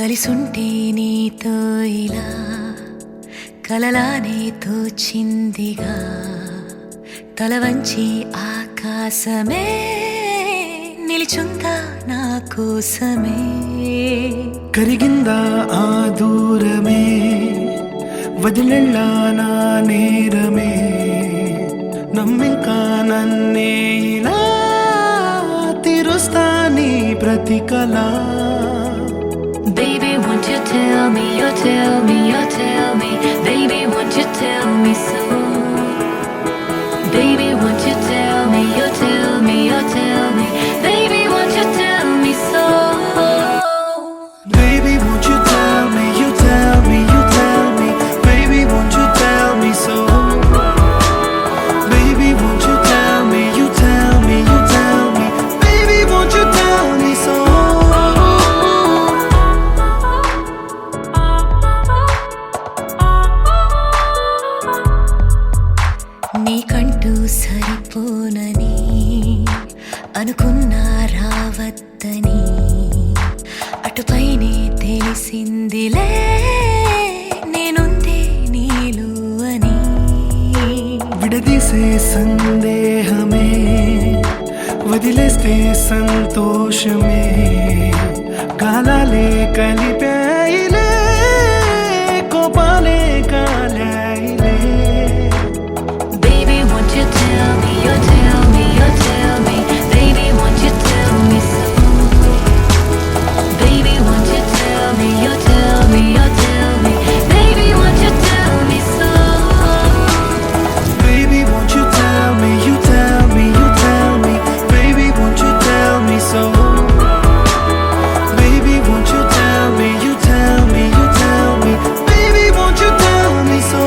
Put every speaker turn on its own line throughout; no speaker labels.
కలిసుంటే నీతో ఇలా కలలానే తోచిందిగా తల వంచి ఆకాశమే నిలిచుందా నా కోసమే
కరిగిందా ఆ దూరమే వదిలెళ్ళా నా నేరమే నమ్మింకా నన్నే ఇలా తీరుస్తా నీ ప్రతి కళ
Baby, won't you tell me, you tell me, you tell me Baby, won't you tell me so Baby, won't you tell me, you tell me, you tell me Baby, won't you tell me so
Baby, won't you tell me, you tell me, you tell me Baby, won't you tell me so Baby, won't you tell me, you tell me, you tell me Baby, won't you tell me so
నీకంటూ సరిపోనని అనుకున్నా రావద్దని అటుపైనే తెలిసిందిలే నేనుంది నీలు అని
విడదీసే సందేహమే వదిలేస్తే సంతోషమే కాలాలే కలిపాయిలే కోపాలే కాలాయిలే
Baby, won't you tell me, you tell me, you tell me Baby, won't you tell me so Baby, won't you tell me, you tell me, you tell me Baby, won't you tell me so
Baby, won't you tell me, you tell me, you tell me Baby, won't you tell me so Baby, won't you tell me, you tell me, you tell me Baby, won't you tell me so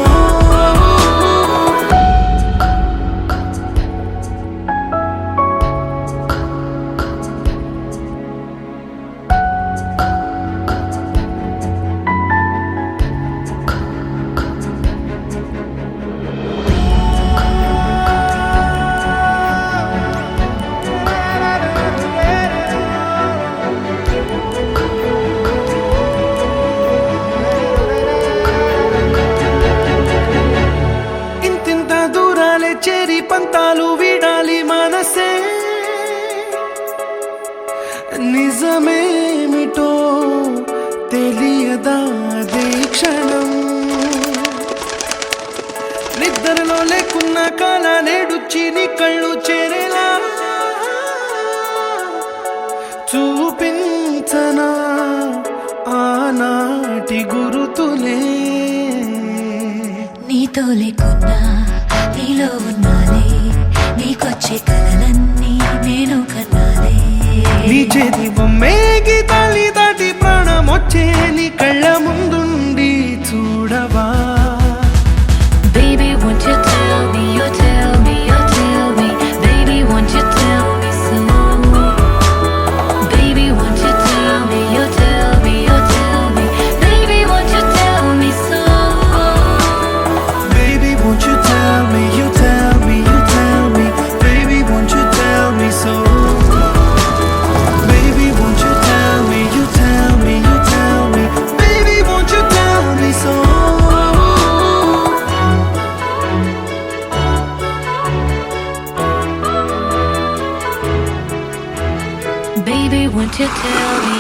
ఇంతింత దూరాలే చేరి పంతాలు వీడాలి మనసే నిజమేమిటో తెలియదా అదే క్షణం నిద్రలో లేకున్న కాల నేడుచ్చి నీ కళ్ళు చేరేలా చూపించనా ఆనాటి గురుతులే
నీతో లేకున్నా నీలో ఉన్నాలే నీకొచ్చే కలలన్నీ నేను కన్నాలే
నీ చేతి బొమ్మేగి తల్లి దాటి ప్రాణం వచ్చే నీ కళ్ళ ముందుండి చూడవా
Baby, won't you tell me, you tell me, you tell me Baby, won't you tell me so Baby, won't you tell me, you tell me, you tell me Baby, won't you tell me so
Baby, won't you tell me, you tell me, you tell me Baby, won't you tell me so Baby, won't you tell me, you tell me, you tell me Baby, won't you tell me so
Baby, won't you tell me,